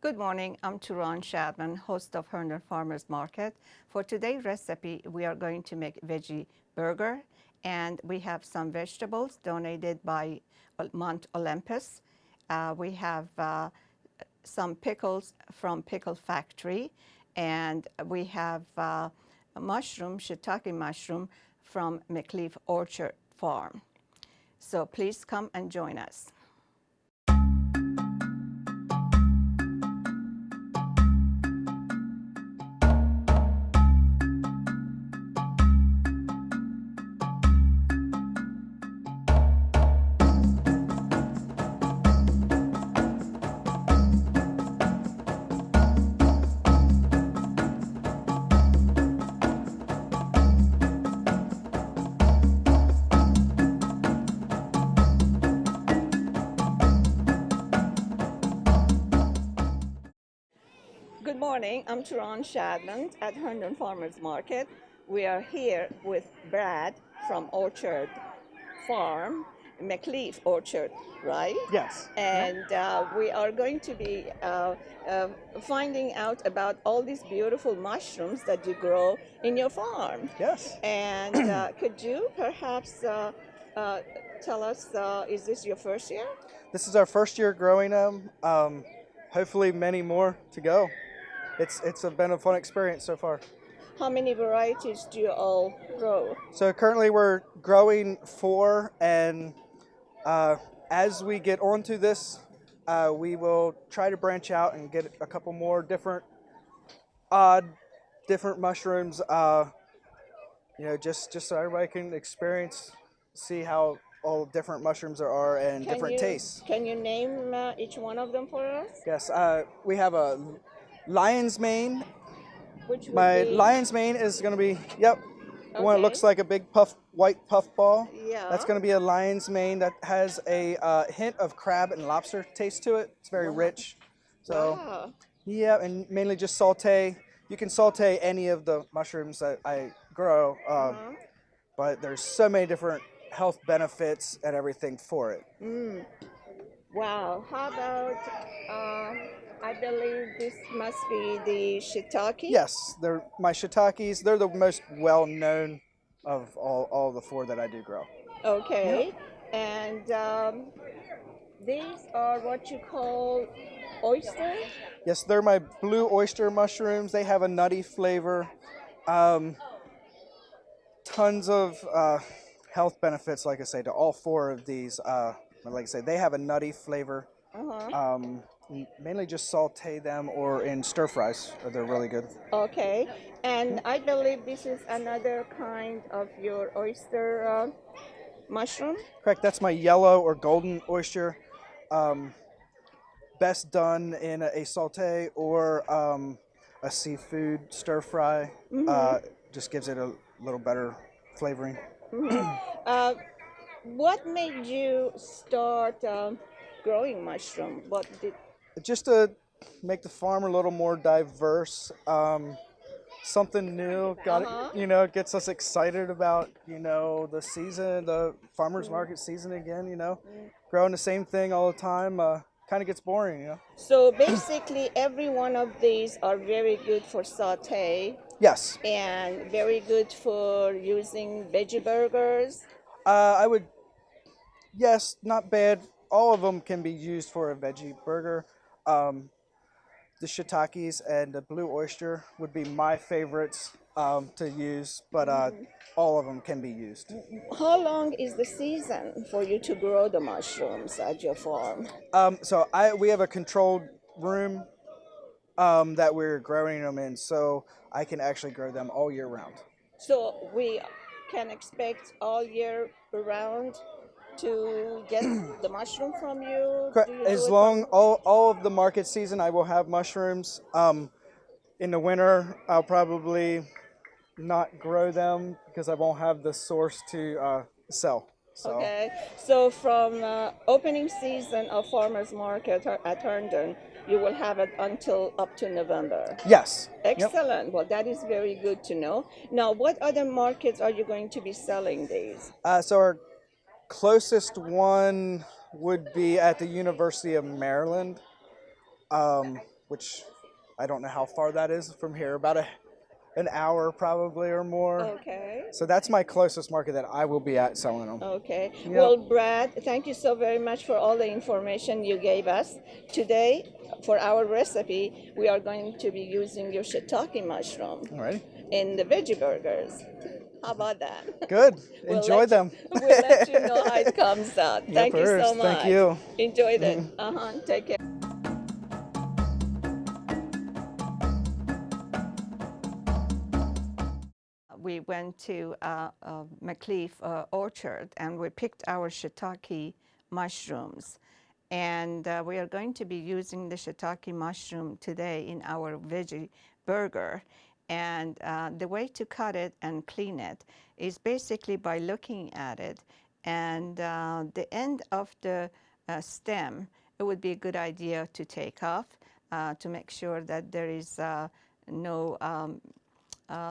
Good morning, I'm Turan Shadman, host of Herndon Farmers Market. For today's recipe, we are going to make veggie burger, and we have some vegetables donated by Mount Olympus. We have some pickles from Pickle Factory, and we have a mushroom, shiitake mushroom, from McCleaf Orchard Farm. So please come and join us. Good morning, I'm Turan Shadman at Herndon Farmers Market. We are here with Brad from Orchard Farm, McCleaf Orchard, right? Yes. And we are going to be finding out about all these beautiful mushrooms that you grow in your farm. Yes. And could you perhaps tell us, is this your first year? This is our first year growing them. Hopefully many more to go. It's been a fun experience so far. How many varieties do you all grow? So currently we're growing 4, and as we get onto this, we will try to branch out and get a couple more different mushrooms. Just so everybody can experience, see how all different mushrooms there are and different tastes. Can you name each one of them for us? Yes, we have a lion's mane. Which would My be... lion's mane is going to be, the one that Okay. looks like a big white puff ball. Yeah. That's going to be a lion's mane that has a hint of crab and lobster taste to it. It's very rich. So, Wow. yeah, and mainly just saute. You can saute any of the mushrooms that I grow, but there's so many different health benefits and everything for it. Wow. How about, I believe this must be the shiitake? Yes, they're my shiitakes. They're the most well-known of all the 4 that I do grow. Okay. And these are what you call oysters? Yes, they're my blue oyster mushrooms. They have a nutty flavor. Tons of health benefits, like I say, to all 4 of these. Like I say, they have a nutty flavor. Mainly just saute them or in stir fries. They're really good. Okay. And I believe this is another kind of your oyster mushroom? Correct. That's my yellow or golden oyster. Best done in a saute or a seafood stir fry. Just gives it a little better flavoring. What made you start growing mushroom? What did... Just to make the farm a little more diverse, something new. It gets us excited about the season, the farmers market season again. Growing the same thing all the time kind of gets boring. So basically, every one of these are very good for saute. Yes. And very good for using veggie burgers. I would. Yes, not bad. All of them can be used for a veggie burger. The shiitakes and the blue oyster would be my favorites to use, but all of them can be used. How long is the season for you to grow the mushrooms at your farm? So we have a controlled room that we're growing them in, so I can actually grow them all year round. So we can expect all year round to get the mushroom from you? As long all of the market season, I will have mushrooms. In the winter, I'll probably not grow them because I won't have the source to sell. So. Okay, so from opening season of farmers market at Herndon, you will have it until up to November. Yes. Excellent. Yep. Well, that is very good to know. Now, what other markets are you going to be selling these? So our closest one would be at the University of Maryland. which I don't know how far that is from here, about an hour probably or more. Okay. So that's my closest market that I will be at selling them. Okay. Yep. Well, Brad, thank you so very much for all the information you gave us. Today, for our recipe, we are going to be using your shiitake mushroom All right. in the veggie burgers. How about that? Good. We'll Enjoy let you- them. We'll let you know how it comes out. Yep, Thank you so first. much. Thank you. Enjoyed it. Take care. We went to McCleaf orchard and we picked our shiitake mushrooms. And we are going to be using the shiitake mushroom today in our veggie burger. And the way to cut it and clean it is basically by looking at it. And the end of the stem, it would be a good idea to take off to make sure that there is no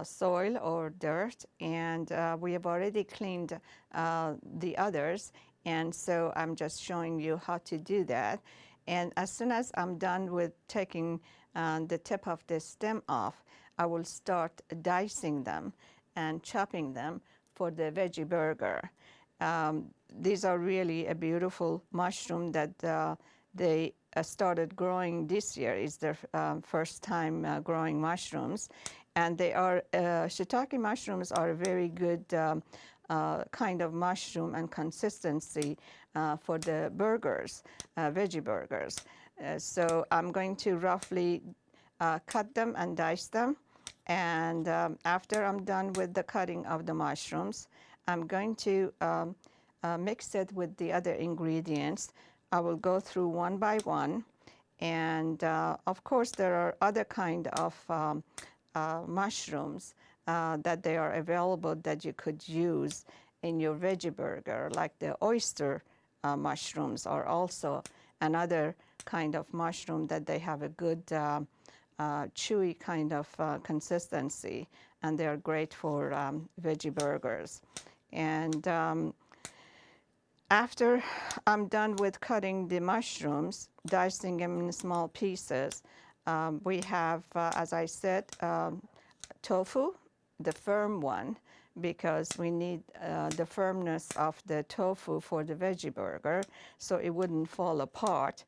soil or dirt, and we have already cleaned the others, and so I'm just showing you how to do that. And as soon as I'm done with taking the tip of the stem off, I will start dicing them and chopping them for the veggie burger. These are really a beautiful mushroom that they started growing this year. It's their first time growing mushrooms. And they are, shiitake mushrooms are a very good kind of mushroom and consistency for the burgers, veggie burgers. So I'm going to roughly cut them and dice them. And after I'm done with the cutting of the mushrooms, I'm going to mix it with the other ingredients. I will go through one by one. And of course, there are other kind of mushrooms that they are available that you could use in your veggie burger, like the oyster mushrooms are also another kind of mushroom that they have a good chewy kind of consistency, and they are great for veggie burgers. And after I'm done with cutting the mushrooms, dicing them in small pieces, we have, as I said, tofu, the firm one, because we need the firmness of the tofu for the veggie burger so it wouldn't fall apart.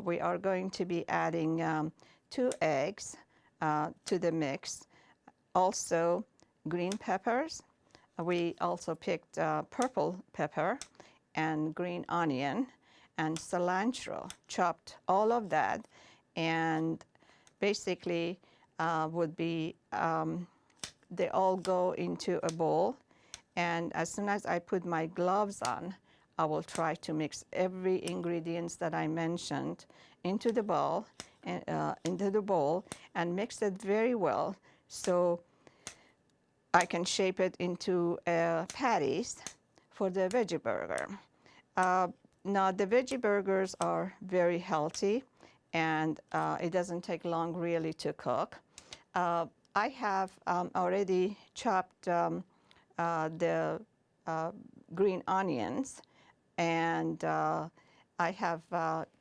We are going to be adding 2 eggs to the mix. Also, green peppers. We also picked purple pepper and green onion and cilantro, chopped all of that, and basically would be, they all go into a bowl, and as soon as I put my gloves on, I will try to mix every ingredients that I mentioned into the bowl, and mix it very well so I can shape it into patties for the veggie burger. Now, the veggie burgers are very healthy, and it doesn't take long really to cook. I have already chopped the green onions, and I have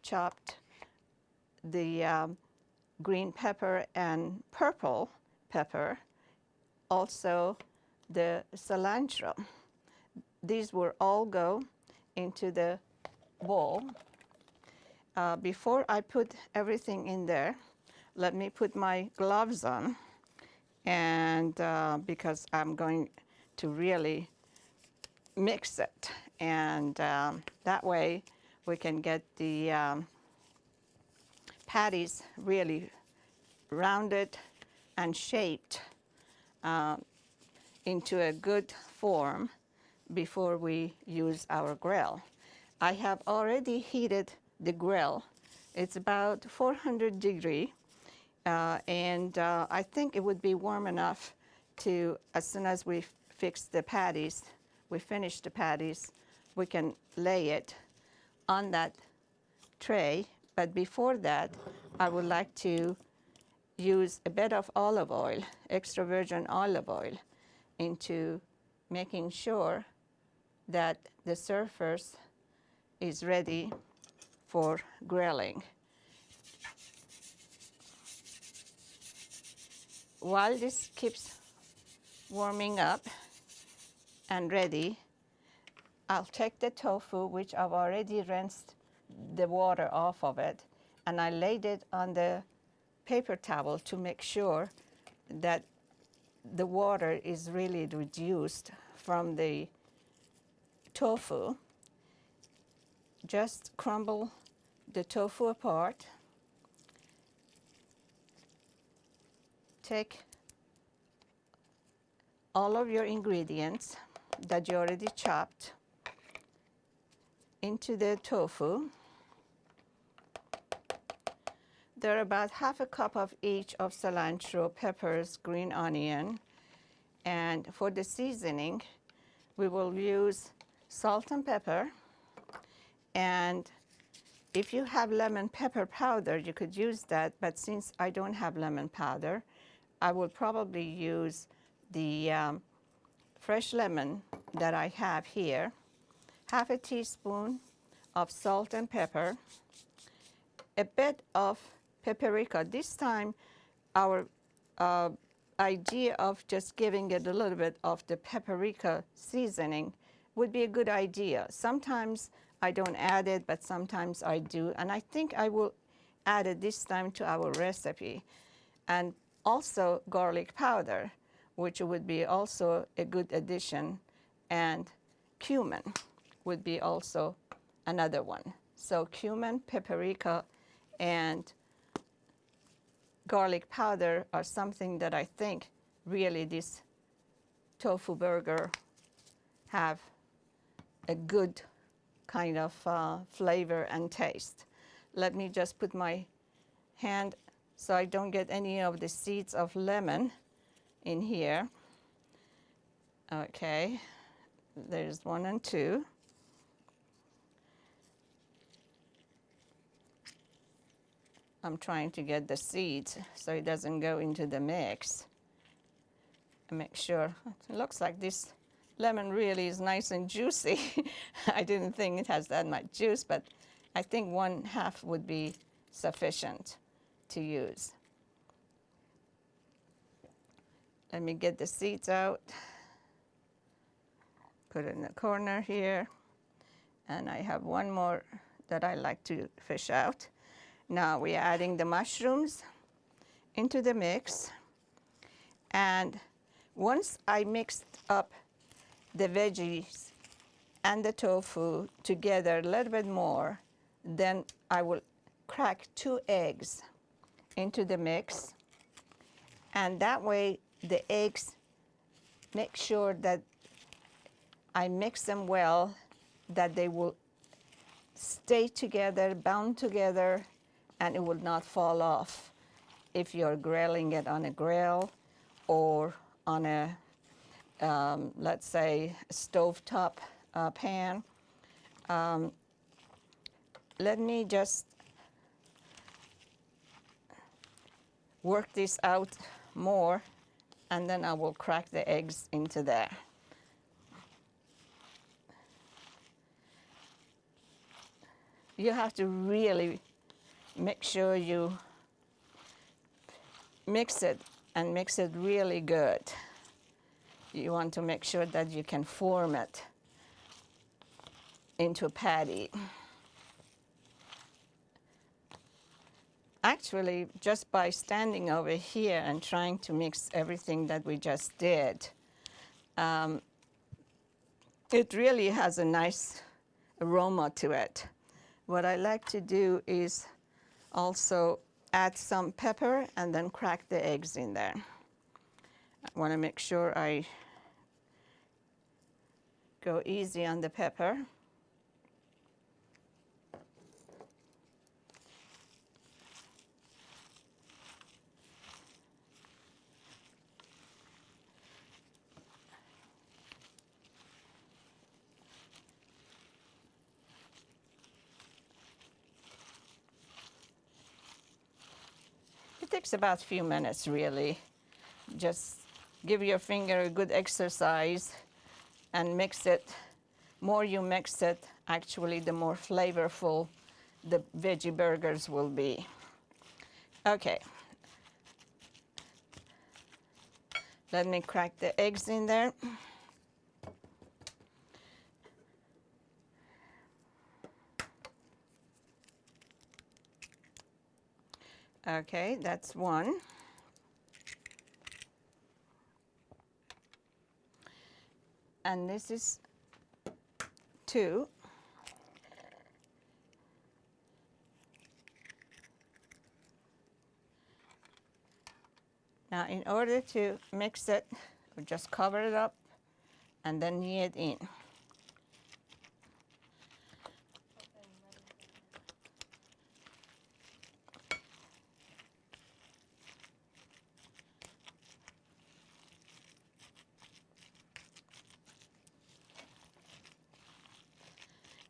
chopped the green pepper and purple pepper, also the cilantro. These will all go into the bowl. Before I put everything in there, let me put my gloves on, and because I'm going to really mix it, and that way we can get the patties really rounded and shaped into a good form before we use our grill. I have already heated the grill. It's about 400 degree, and I think it would be warm enough to, as soon as we fix the patties, we finish the patties, we can lay it on that tray. But before that, I would like to use a bit of olive oil, extra virgin olive oil, into making sure that the surface is ready for grilling. while this keeps warming up and ready, I'll take the tofu, which I've already rinsed the water off of it, and I laid it on the paper towel to make sure that the water is really reduced from the tofu. Just crumble the tofu apart. Take all of your ingredients that you already chopped into the tofu. There are about half a cup of each of cilantro, peppers, green onion, and for the seasoning, we will use salt and pepper. And if you have lemon pepper powder, you could use that, but since I don't have lemon powder, I will probably use the fresh lemon that I have here, half a teaspoon of salt and pepper, a bit of paprika. This time, our idea of just giving it a little bit of the paprika seasoning would be a good idea. Sometimes I don't add it, but sometimes I do, and I think I will add it this time to our recipe. And also garlic powder, which would be also a good addition, and cumin would be also another one. So cumin, paprika, and garlic powder are something that I think really this tofu burger have a good kind of flavor and taste. Let me just put my hand so I don't get any of the seeds of lemon in here. Okay, there's 1 and 2. I'm trying to get the seeds so it doesn't go into the mix. And make sure, it looks like this lemon really is nice and juicy. I didn't think it has that much juice, but I think 1/2 would be sufficient to use. Let me get the seeds out. Put it in the corner here. And I have one more that I like to fish out. Now we're adding the mushrooms into the mix. And once I mixed up the veggies and the tofu together a little bit more, then I will crack 2 eggs into the mix. And that way the eggs, make sure that I mix them well, that they will stay together, bound together, and it will not fall off if you're grilling it on a grill or on a, let's say, stovetop pan. Let me just work this out more, and then I will crack the eggs into there. You have to really make sure you mix it and mix it really good. You want to make sure that you can form it into a patty. Actually, just by standing over here and trying to mix everything that we just did, it really has a nice aroma to it. What I like to do is also add some pepper and then crack the eggs in there. I want to make sure I go easy on the pepper. It takes about a few minutes, really. Just give your finger a good exercise and mix it. More you mix it, actually, the more flavorful the veggie burgers will be. Okay. Let me crack the eggs in there. Okay, that's one. And this is two. Now, in order to mix it, we just cover it up and then knead it in.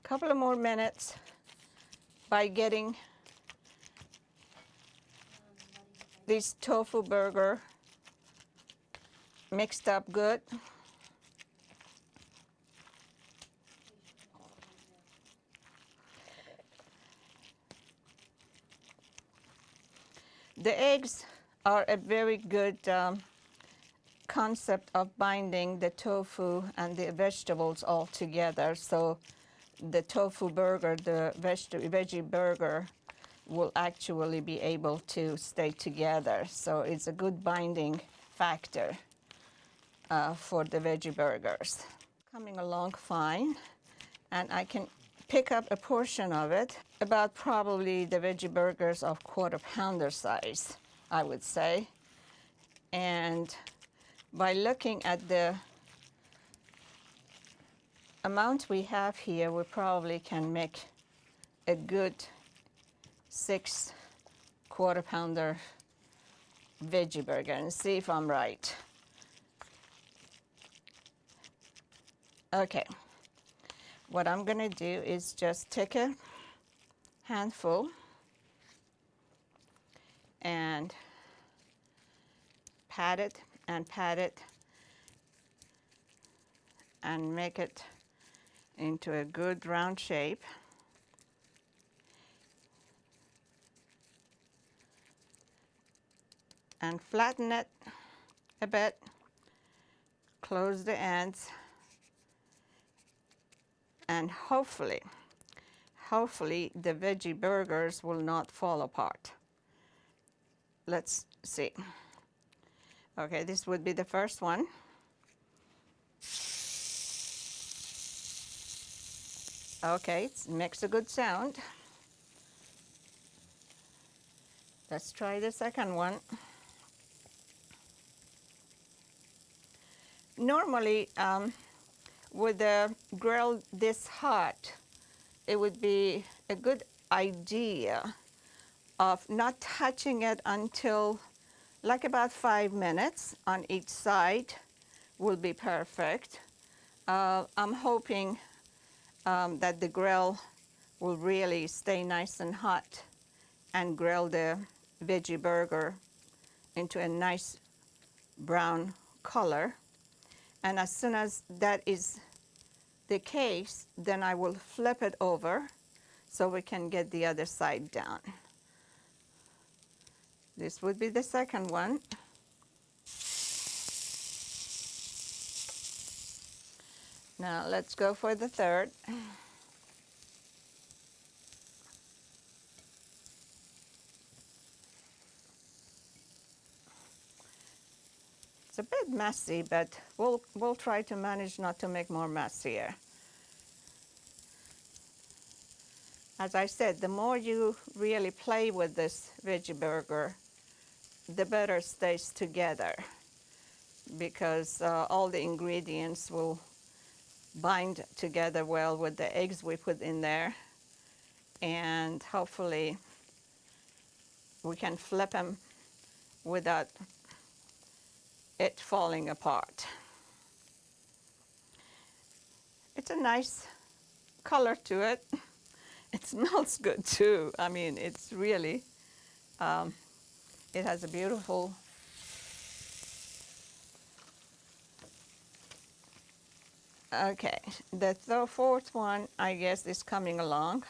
Couple of more minutes by getting this tofu burger mixed up good. The eggs are a very good concept of binding the tofu and the vegetables all together. So the tofu burger, the veggie burger, will actually be able to stay together. So it's a good binding factor for the veggie burgers. Coming along fine, and I can pick up a portion of it, about probably the veggie burgers of quarter pounder size, I would say. And by looking at the amount we have here, we probably can make a good 6 quarter pounder veggie burger and see if I'm right. Okay, what I'm gonna do is just take a handful and pat it and pat it and make it into a good round shape. And flatten it a bit, close the ends, and hopefully the veggie burgers will not fall apart. Let's see. Okay, this would be the first one. Okay, it makes a good sound. Let's try the second one. Normally, with a grill this hot, it would be a good idea of not touching it until like about 5 minutes on each side will be perfect. I'm hoping that the grill will really stay nice and hot and grill the veggie burger into a nice brown color. And as soon as that is the case, then I will flip it over so we can get the other side down. This would be the second one. Now let's go for the third. It's a bit messy, but we'll try to manage not to make more mess here. As I said, the more you really play with this veggie burger, the better it stays together, because all the ingredients will bind together well with the eggs we put in there, and hopefully we can flip them without it falling apart. It's a nice color to it. It smells good too. I mean, it's really, it has a beautiful okay. The fourth one, I guess, is coming along.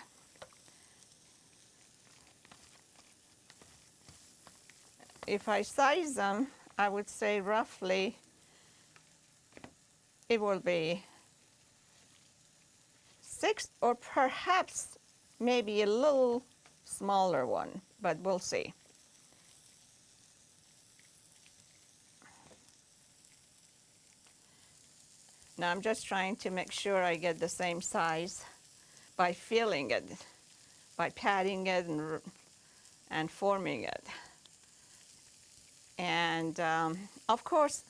If I size them, I would say roughly it will be 6 or perhaps maybe a little smaller one, but we'll see. Now I'm just trying to make sure I get the same size by feeling it, by patting it and forming it. And of course,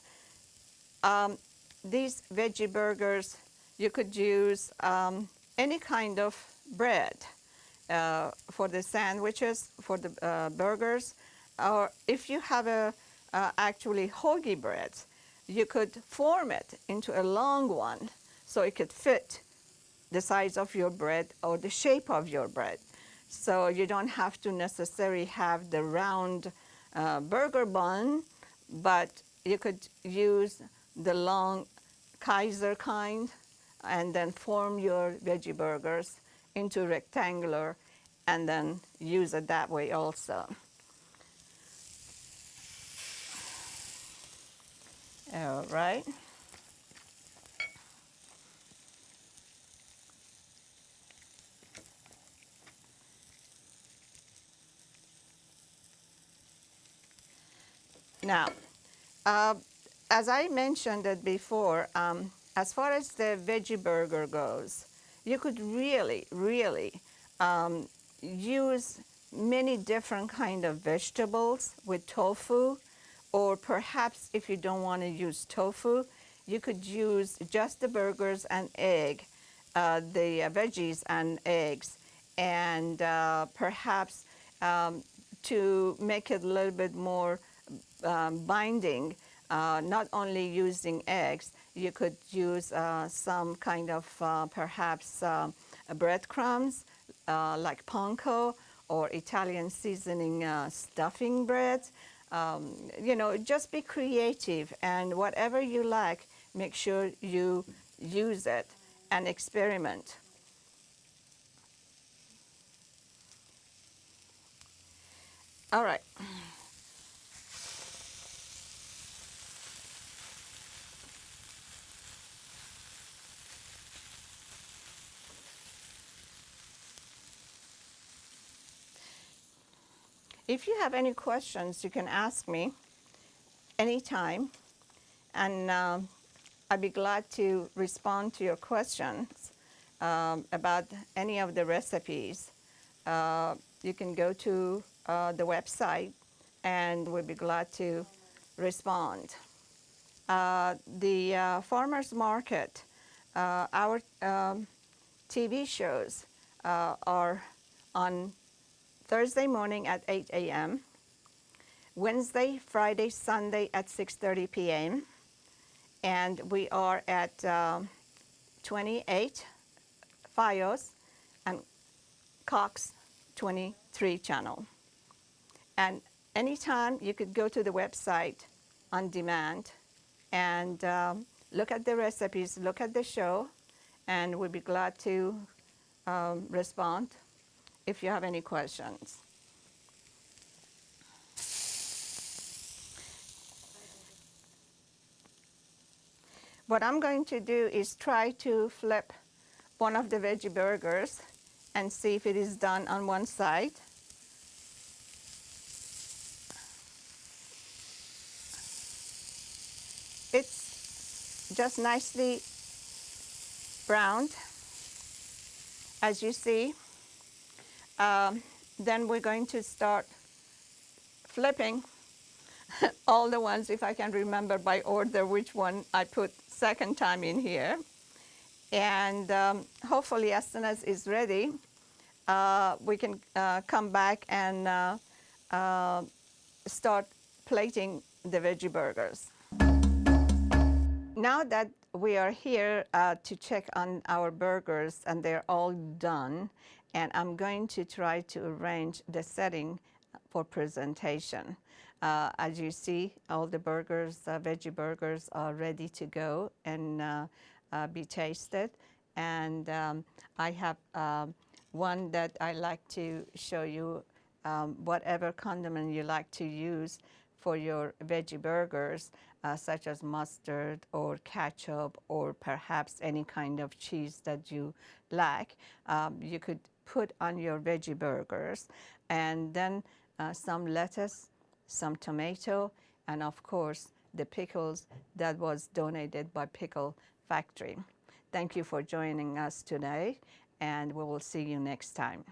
these veggie burgers, you could use any kind of bread for the sandwiches, for the burgers, or if you have a actually hoagie bread, you could form it into a long one so it could fit the size of your bread or the shape of your bread. So you don't have to necessarily have the round burger bun, but you could use the long Kaiser kind and then form your veggie burgers into rectangular and then use it that way also. All right. Now, as I mentioned it before, as far as the veggie burger goes, you could really, really use many different kind of vegetables with tofu, or perhaps if you don't want to use tofu, you could use just the burgers and egg, the veggies and eggs, and perhaps to make it a little bit more binding, not only using eggs, you could use some kind of perhaps breadcrumbs like panko or Italian seasoning stuffing bread. You know, just be creative, and whatever you like, make sure you use it and experiment. All right. If you have any questions, you can ask me anytime, and I'd be glad to respond to your questions about any of the recipes. You can go to the website, and we'll be glad to respond. The farmers market, our TV shows are on Thursday morning at 8 a.m., Wednesday, Friday, Sunday at 6:30 p.m., and we are at 28 FiOS and Cox 23 channel. And anytime you could go to the website on demand and look at the recipes, look at the show, and we'll be glad to respond if you have any questions. What I'm going to do is try to flip one of the veggie burgers and see if it is done on one side. It's just nicely browned, as you see. Then we're going to start flipping all the ones, if I can remember by order which one I put second time in here. And hopefully as soon as it's ready, we can come back and start plating the veggie burgers. Now that we are here to check on our burgers and they're all done, and I'm going to try to arrange the setting for presentation. As you see, all the burgers, veggie burgers, are ready to go and be tasted. And I have one that I like to show you, whatever condiment you like to use for your veggie burgers, such as mustard or ketchup or perhaps any kind of cheese that you like, you could put on your veggie burgers. And then some lettuce, some tomato, and of course the pickles that was donated by Pickle Factory. Thank you for joining us today, and we will see you next time.